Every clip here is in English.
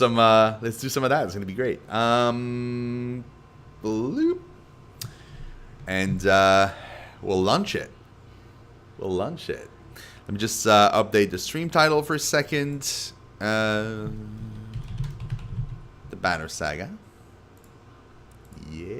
some let's do some of that. It's gonna be great. Bloop. And we'll launch it. We'll launch it. Let me just update the stream title for a second. The Banner Saga. Yeah.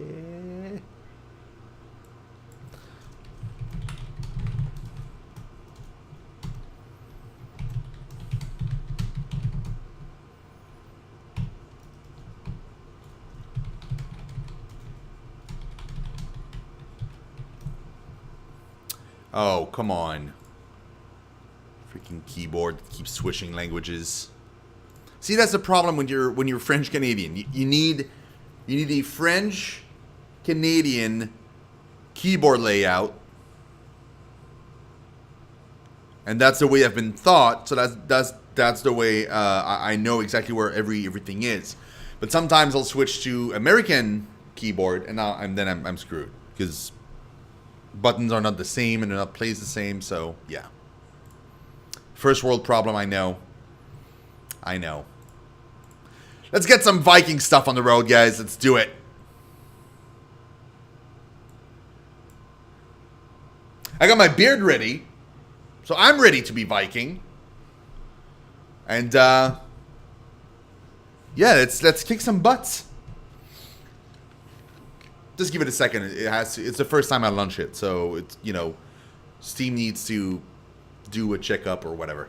Oh, come on. Freaking keyboard keeps switching languages. See, that's the problem when you're French Canadian. You need a French Canadian keyboard layout. And that's the way I've been taught. So that's the way I know exactly where everything is. But sometimes I'll switch to American keyboard, and then I'm screwed because buttons are not the same and they're not placed the same. So yeah, first world problem. I know. Let's get some Viking stuff on the road, guys. Let's do it. I got my beard ready. So I'm ready to be Viking. And yeah, let's kick some butts. Just give it a second. It's the first time I launch it, so it's, you know, Steam needs to do a checkup or whatever.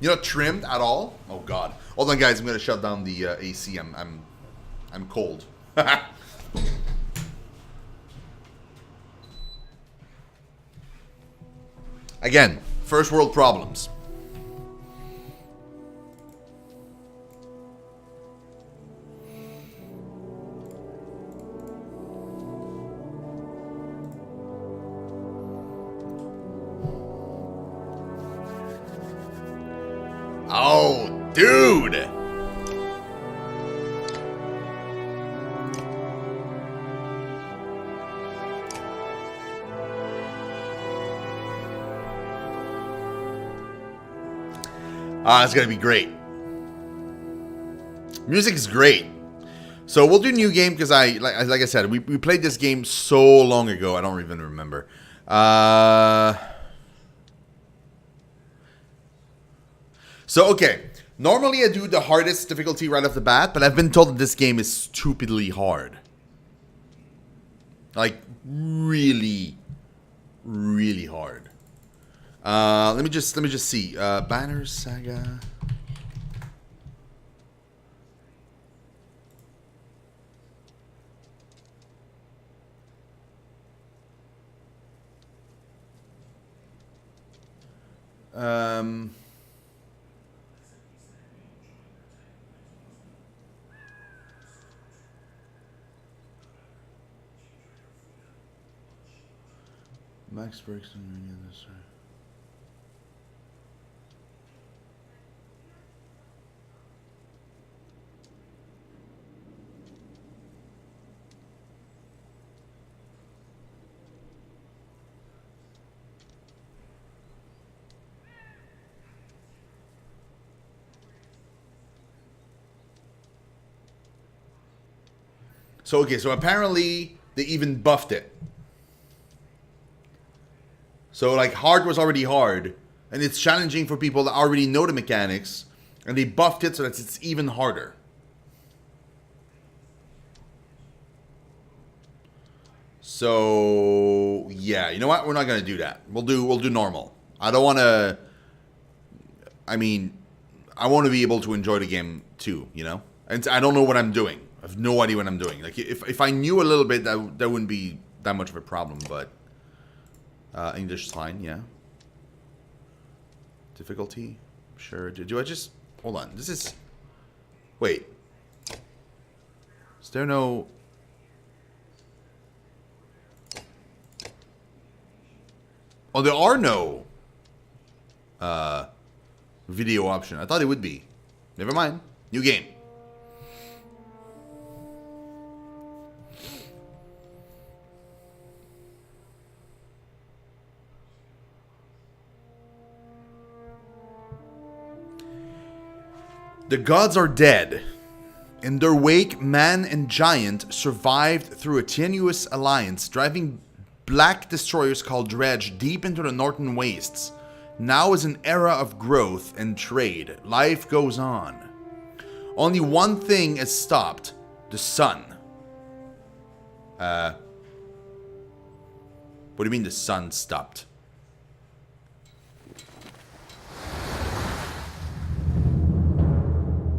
You're not trimmed at all? Oh god. Hold on, guys. I'm gonna shut down the AC. I'm cold. Again, first world problems. Oh, dude! It's gonna be great. Music is great. So we'll do new game because like I said, we played this game so long ago. I don't even remember. So, okay. Normally I do the hardest difficulty right off the bat, but I've been told that this game is stupidly hard. Like, really, really hard. Let me just see. Banner Saga. Max breaks on any other side. So, okay, so apparently they even buffed it. So, like, hard was already hard, and it's challenging for people that already know the mechanics, and they buffed it so that it's even harder. So, yeah, you know what? We're not gonna do that. We'll do normal. I don't want to. I mean, I want to be able to enjoy the game too, you know. And I don't know what I'm doing. I have no idea what I'm doing. Like, if I knew a little bit, that wouldn't be that much of a problem. But English is fine, yeah. Difficulty, sure. Do I just hold on? This is. Wait. Is there no? Oh, there are no video option. I thought it would be. Never mind. New game. The gods are dead. In their wake, man and giant survived through a tenuous alliance, driving black destroyers called Dredge deep into the northern wastes. Now is an era of growth and trade. Life goes on. Only one thing is stopped. The sun. What do you mean the sun stopped?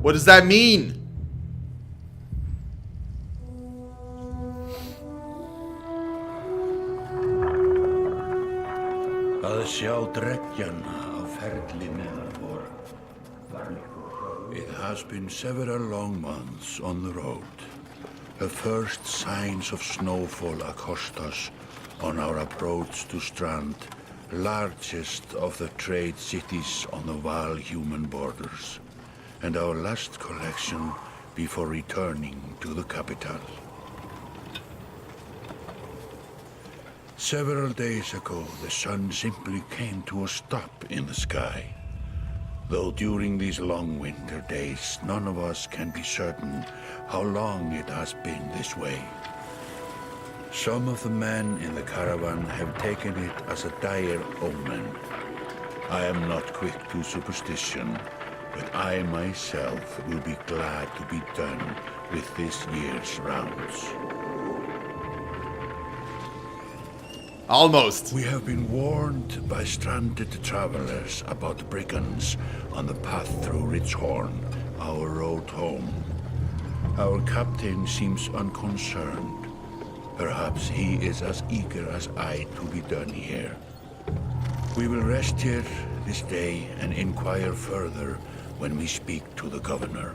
What does that mean? Að sjá dreggjan á ferli meðal vor. It has been several long months on the road. The first signs of snowfall accost us on our approach to Strand, largest of the trade cities on the Val-human borders, and our last collection before returning to the capital. Several days ago, the sun simply came to a stop in the sky. Though during these long winter days, none of us can be certain how long it has been this way. Some of the men in the caravan have taken it as a dire omen. I am not quick to superstition, but I myself will be glad to be done with this year's rounds. Almost. We have been warned by stranded travelers about brigands on the path through Ridgehorn, our road home. Our captain seems unconcerned. Perhaps he is as eager as I to be done here. We will rest here this day and inquire further when we speak to the governor.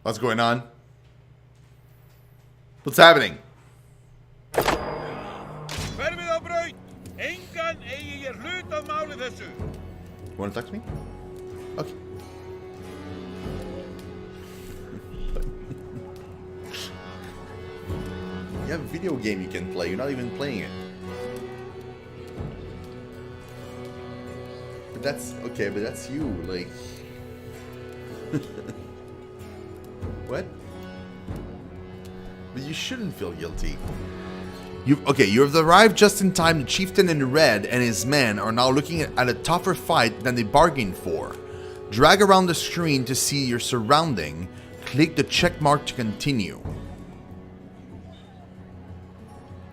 What's going on? What's happening? You want to talk to me? Okay. You have a video game you can play. You're not even playing it. But that's okay. But that's you. Like. What? But you shouldn't feel guilty. You have arrived just in time. The chieftain in red and his men are now looking at a tougher fight than they bargained for. Drag around the screen to see your surrounding. Click the check mark to continue.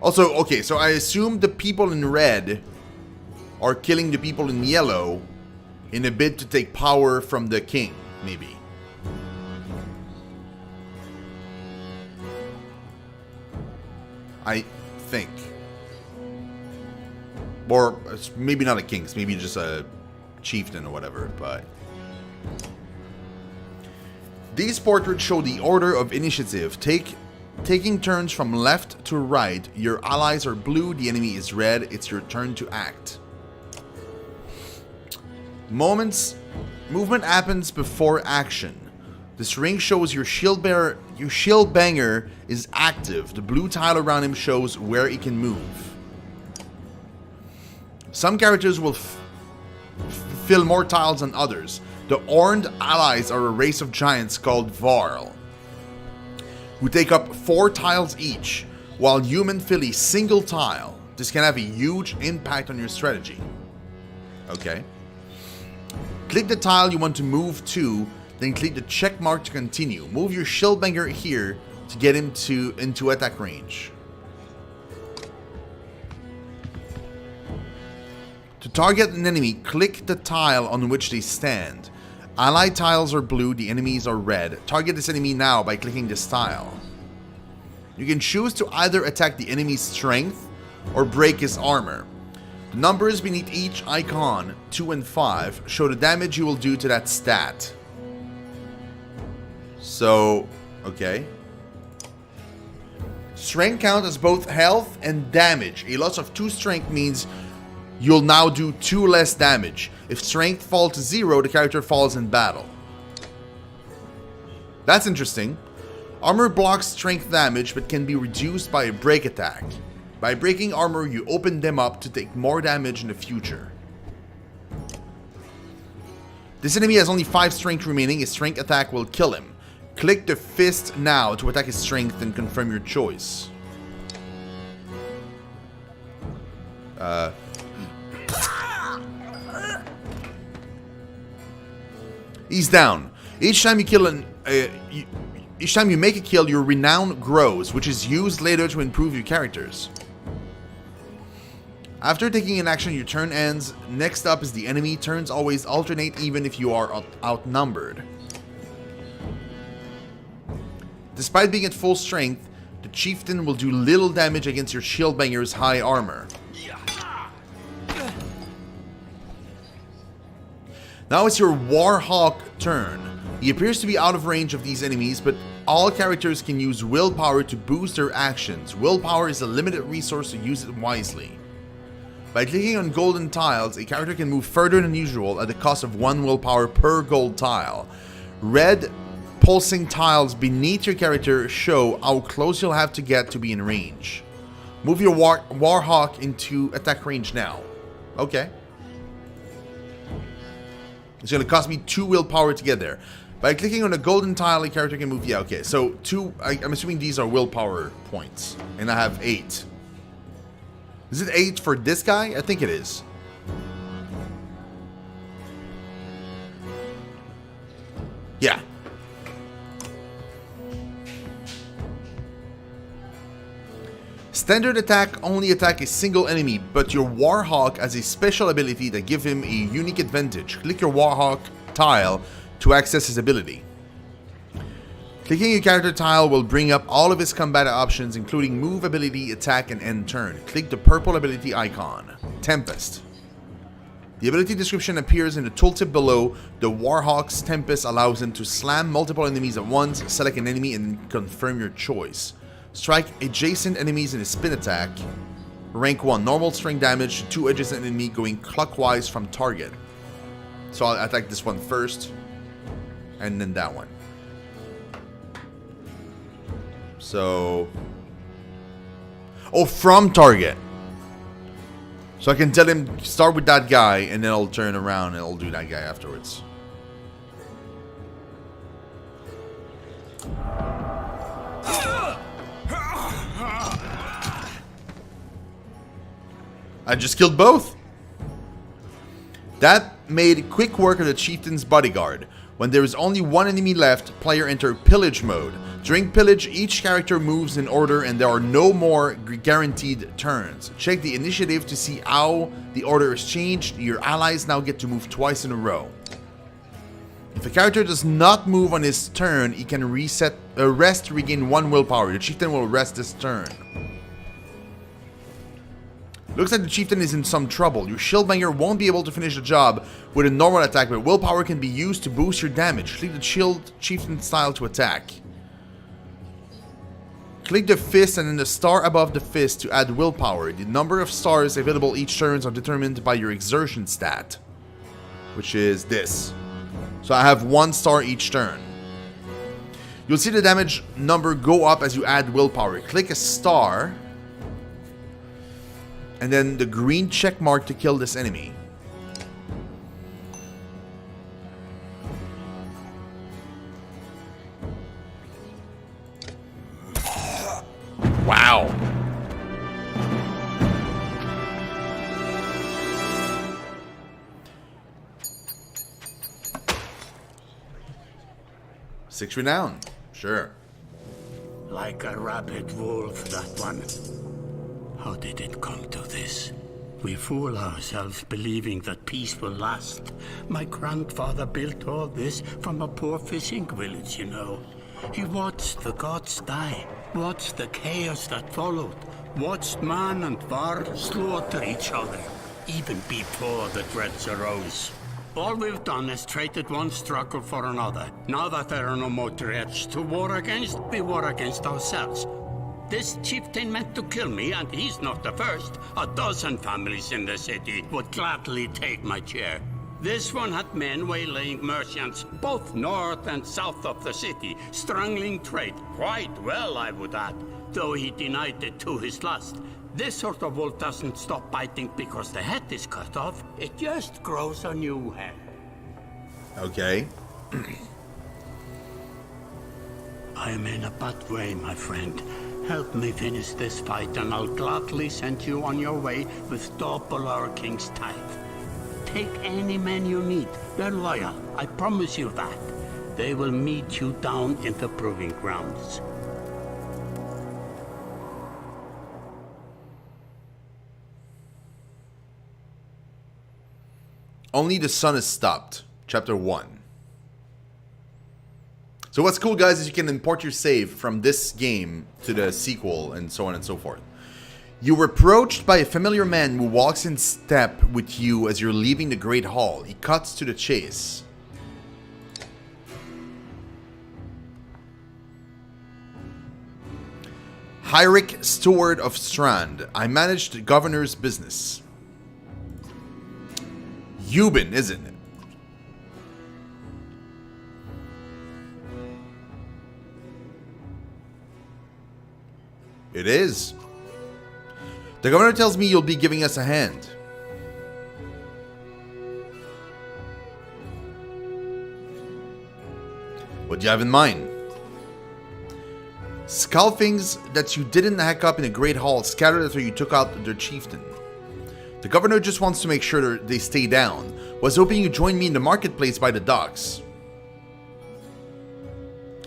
Also, okay, so I assume the people in red are killing the people in yellow in a bid to take power from the king, maybe. I think. Or maybe not a king, it's maybe just a chieftain or whatever, but... These portraits show the order of initiative. Taking turns from left to right. Your allies are blue, the enemy is red. It's your turn to act. Movement happens before action. This ring shows your shield banger is active. The blue tile around him shows where he can move. Some characters will fill more tiles than others. The horned allies are a race of giants called Varl, who take up 4 tiles each, while human fill a single tile. This can have a huge impact on your strategy. Okay. Click the tile you want to move to, then click the check mark to continue. Move your shieldbanger here to get him into attack range. To target an enemy, click the tile on which they stand. Allied tiles are blue, the enemies are red. Target this enemy now by clicking this tile. You can choose to either attack the enemy's strength or break his armor. The numbers beneath each icon, 2 and 5, show the damage you will do to that stat. So, okay. Strength count as both health and damage. A loss of 2 strength means you'll now do 2 less damage. If strength falls to 0, the character falls in battle. That's interesting. Armor blocks strength damage but can be reduced by a break attack. By breaking armor, you open them up to take more damage in the future. This enemy has only 5 strength remaining. His strength attack will kill him. Click the fist now to attack his strength and confirm your choice. He's down. Each time you kill each time you make a kill, your renown grows, which is used later to improve your characters. After taking an action, your turn ends. Next up is the enemy. Turns always alternate even if you are outnumbered. Despite being at full strength, the chieftain will do little damage against your shieldbanger's high armor. Now it's your Warhawk turn. He appears to be out of range of these enemies, but all characters can use willpower to boost their actions. Willpower is a limited resource, so use it wisely. By clicking on golden tiles, a character can move further than usual at the cost of 1 willpower per gold tile. Red pulsing tiles beneath your character show how close you'll have to get to be in range. Move your Warhawk into attack range now. Okay. It's going to cost me 2 willpower to get there. By clicking on a golden tile, a character can move. Yeah, okay. So, I'm assuming these are willpower points. And I have 8. Is it 8 for this guy? I think it is. Yeah. Standard attack only attack a single enemy, but your Warhawk has a special ability that gives him a unique advantage. Click your Warhawk tile to access his ability. Clicking your character tile will bring up all of his combat options, including move ability, attack, and end turn. Click the purple ability icon, Tempest. The ability description appears in the tooltip below. The Warhawk's Tempest allows him to slam multiple enemies at once. Select an enemy and confirm your choice. Strike adjacent enemies in a spin attack. Rank 1, normal strength damage to 2 adjacent enemy going clockwise from target. So I'll attack this one first, and then that one. So... oh, from target. So I can tell him, start with that guy, and then I'll turn around and I'll do that guy afterwards. I just killed both. That made quick work of the chieftain's bodyguard. When there is only one enemy left, player enter pillage mode. During pillage, each character moves in order and there are no more guaranteed turns. Check the initiative to see how the order is changed. Your allies now get to move twice in a row. If a character does not move on his turn, he can rest to regain 1 willpower. The chieftain will rest this turn. Looks like the chieftain is in some trouble. Your shieldbanger won't be able to finish the job with a normal attack, but willpower can be used to boost your damage. Click the shield chieftain style to attack. Click the fist and then the star above the fist to add willpower. The number of stars available each turn are determined by your exertion stat, which is this. So I have 1 star each turn. You'll see the damage number go up as you add willpower. Click a star and then the green check mark to kill this enemy. Wow. Six renown. Sure. Like a rabid wolf, that one. How did it come to this? We fool ourselves believing that peace will last. My grandfather built all this from a poor fishing village, you know. He watched the gods die, watched the chaos that followed, watched man and var slaughter each other, even before the dreads arose. All we've done is traded one struggle for another. Now that there are no more dreads to war against, we war against ourselves. This chieftain meant to kill me, and he's not the first. A dozen families in the city would gladly take my chair. This one had men waylaying merchants, both north and south of the city, strangling trade quite well, I would add, though he denied it to his last. This sort of wolf doesn't stop biting because the head is cut off. It just grows a new head. Okay. I am in a bad way, my friend. Help me finish this fight, and I'll gladly send you on your way with double our king's tithe. Take any men you need. They're loyal, I promise you that. They will meet you down in the proving grounds. Only the sun is stopped. Chapter 1. So what's cool, guys, is you can import your save from this game to the sequel and so on and so forth. You were approached by a familiar man who walks in step with you as you're leaving the Great Hall. He cuts to the chase. Hyric, Steward of Strand. I manage the governor's business. Euban, isn't it? It is. The governor tells me you'll be giving us a hand. What do you have in mind? Scalfings that you didn't hack up in the Great Hall scattered after you took out their chieftain. The governor just wants to make sure they stay down. Was hoping you'd join me in the marketplace by the docks.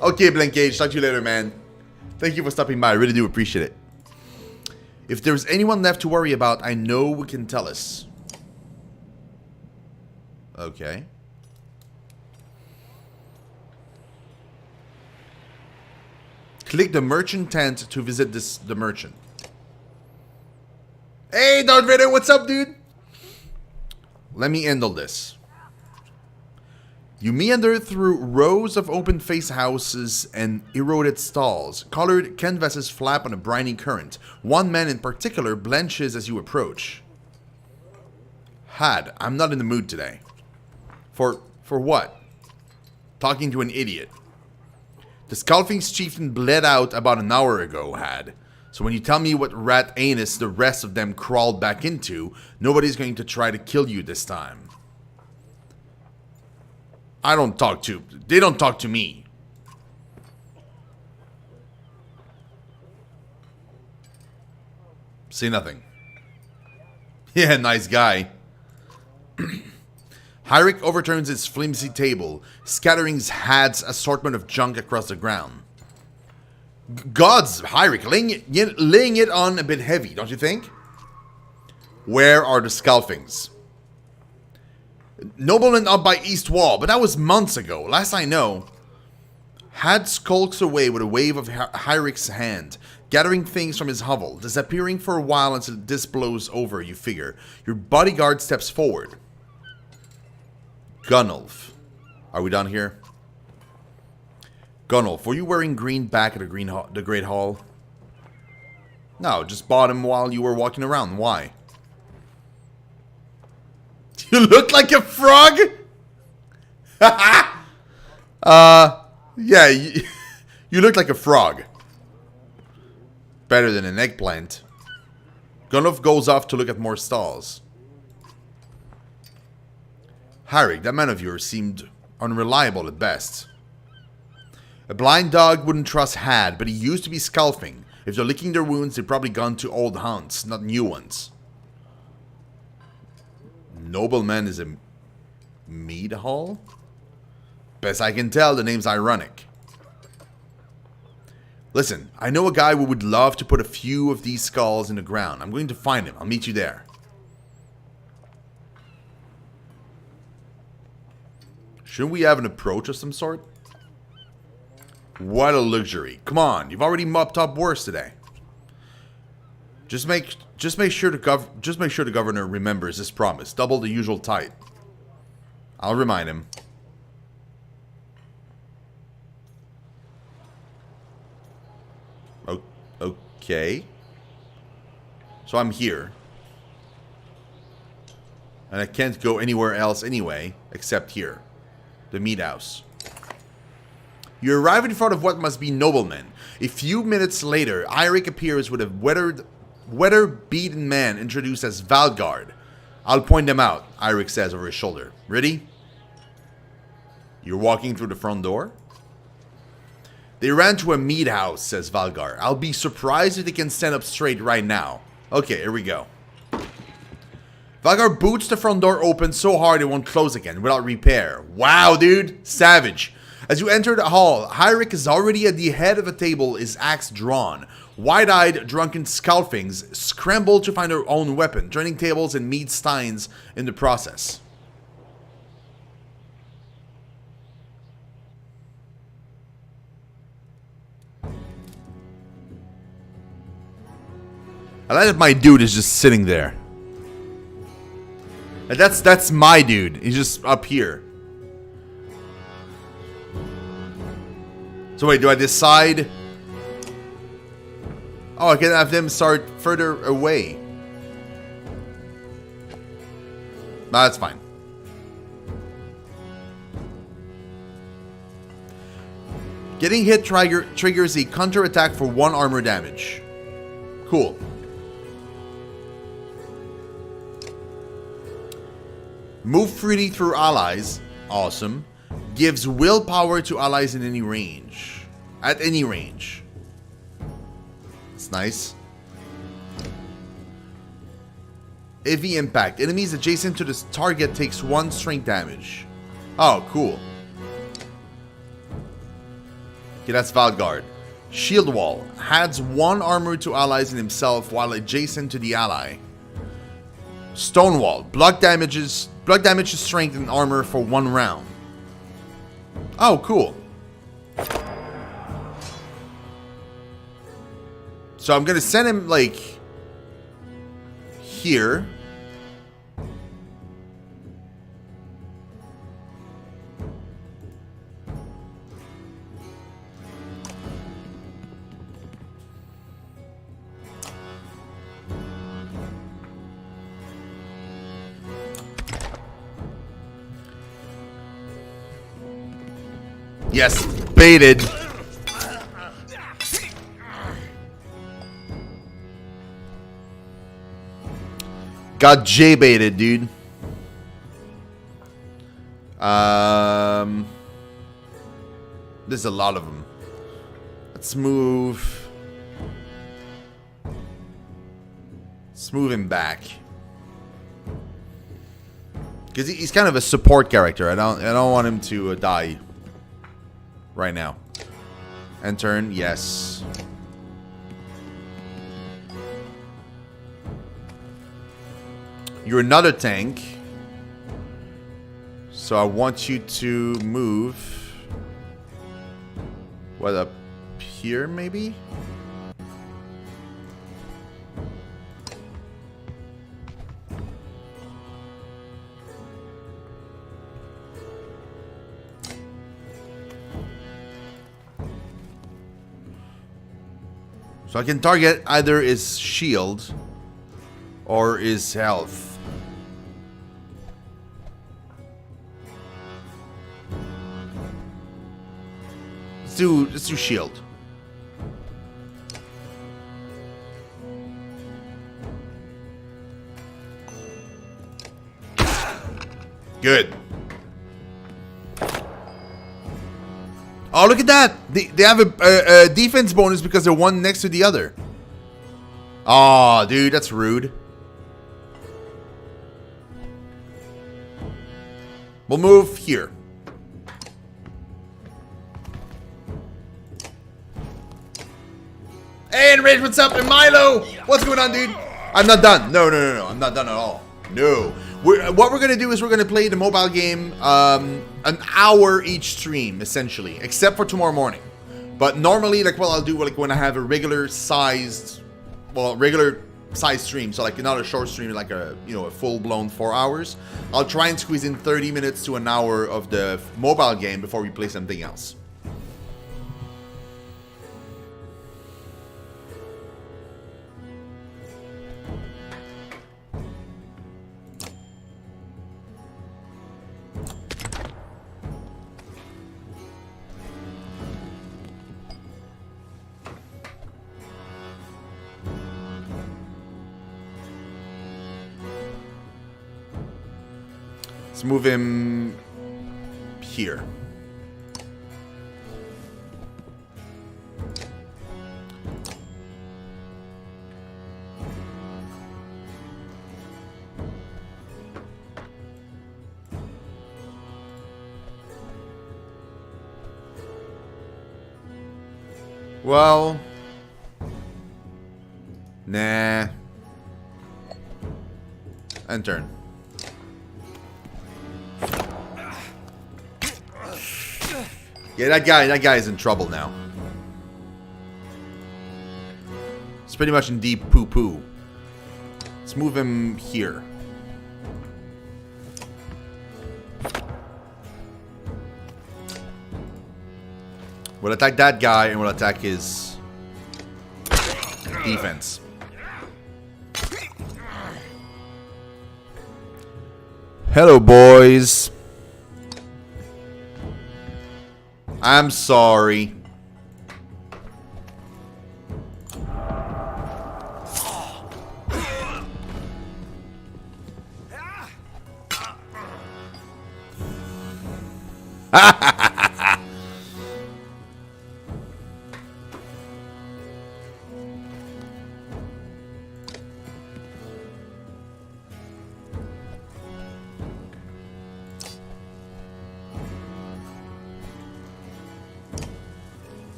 Okay, Blankage. Talk to you later, man. Thank you for stopping by. I really do appreciate it. If there's anyone left to worry about, I know we can tell us. Okay. Click the merchant tent to visit the merchant. Hey, Darth Vader, what's up, dude? Let me handle this. You meander through rows of open-faced houses and eroded stalls. Colored canvases flap on a briny current. One man in particular blenches as you approach. Had, I'm not in the mood today. For what? Talking to an idiot. The Scalfing's chieftain bled out about an hour ago, Had. So when you tell me what rat anus the rest of them crawled back into, nobody's going to try to kill you this time. They don't talk to me. Say nothing. Yeah, nice guy. Hyric overturns his flimsy table, scattering Had's assortment of junk across the ground. Gods, Hyric, laying it on a bit heavy, don't you think? Where are the Scalfings? Nobleman up by East Wall, but that was months ago. Last I know. Had skulks away with a wave of Hyric's hand, gathering things from his hovel, disappearing for a while until this blows over, you figure. Your bodyguard steps forward. Gunnulf. Are we done here? Gunnulf, were you wearing green back at the Great Hall? No, just bought him while you were walking around. Why? You look like a frog? Yeah, you look like a frog. Better than an eggplant. Gunnulf goes off to look at more stalls. Hyric, that man of yours seemed unreliable at best. A blind dog wouldn't trust Had, but he used to be Scalfing. If they're licking their wounds, they've probably gone to old haunts, not new ones. Nobleman is a mead hall? Best I can tell, the name's ironic. Listen, I know a guy who would love to put a few of these skulls in the ground. I'm going to find him. I'll meet you there. Shouldn't we have an approach of some sort? What a luxury. Come on, you've already mopped up worse today. Just make sure the governor remembers his promise. Double the usual tithe. I'll remind him. Okay. So I'm here. And I can't go anywhere else anyway, except here. The meat house. You arrive in front of what must be noblemen. A few minutes later, Eirik appears with a weather-beaten man introduced as Valgard. I'll point them out, Eirik says over his shoulder. Ready? You're walking through the front door? They ran to a meat house, says Valgar. I'll be surprised if they can stand up straight right now. Okay, here we go. Valgar boots the front door open so hard it won't close again without repair. Wow, dude. Savage. As you enter the hall, Eirik is already at the head of a table, his axe drawn. Wide-eyed, drunken scalfings scramble to find their own weapon, turning tables and meat steins in the process. I like that my dude is just sitting there. And that's my dude. He's just up here. So wait, do I decide? Oh, I can have them start further away. No, that's fine. Getting hit triggers a counter attack for 1 armor damage. Cool. Move freely through allies. Awesome. Gives willpower to allies in any range. At any range. It's nice. AV impact. Enemies adjacent to this target takes 1 strength damage. Oh, cool. Okay, that's Valgard. Shield wall. Adds 1 armor to allies and himself while adjacent to the ally. Stonewall. Block damages strength and armor for 1 round. Oh, cool. So I'm gonna send him, like, here. Yes, baited. Got J-baited, dude. There's a lot of them. Let's move. Let's move him back. Because he's kind of a support character. I don't want him to die right now. End turn, yes. You're another tank. So I want you to move. What, up here maybe? So I can target either his shield or his health. Let's do shield. Good. Oh, look at that! They have a defense bonus because they're one next to the other. Oh, dude, that's rude. We'll move here. Hey, Enrage, what's up? And Milo! What's going on, dude? I'm not done. No. I'm not done at all. No. What we're going to do is we're going to play the mobile game an hour each stream, essentially, except for tomorrow morning. But normally, like, what I'll do, like, when I have a regular sized stream, so like not a short stream, like a, you know, a full-blown 4 hours, I'll try and squeeze in 30 minutes to an hour of the mobile game before we play something else. Let's move him here. Well, nah. End turn. Yeah, that guy is in trouble now. It's pretty much in deep poo-poo. Let's move him here. We'll attack that guy and we'll attack his defense. Hello, boys. I'm sorry.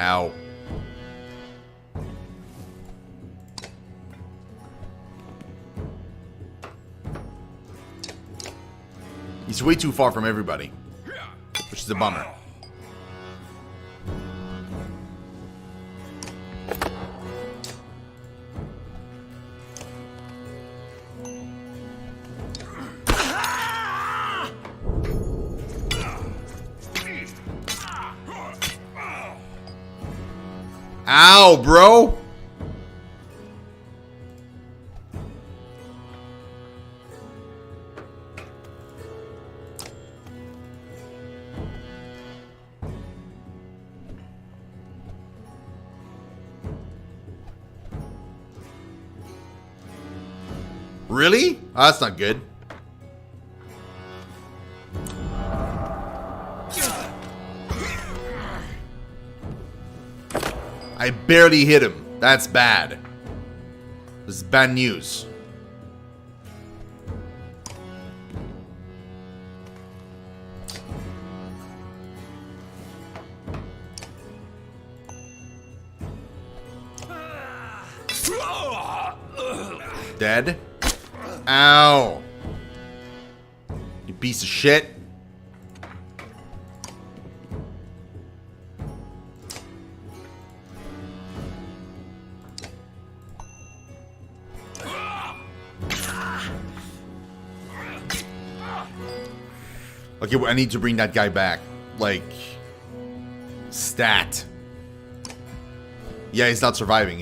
Ow. He's way too far from everybody, which is a bummer. Ow, bro. Really? Oh, that's not good. I barely hit him. That's bad. This is bad news. Dead? Ow. You piece of shit. Okay, well, I need to bring that guy back. Like, stat. Yeah, he's not surviving.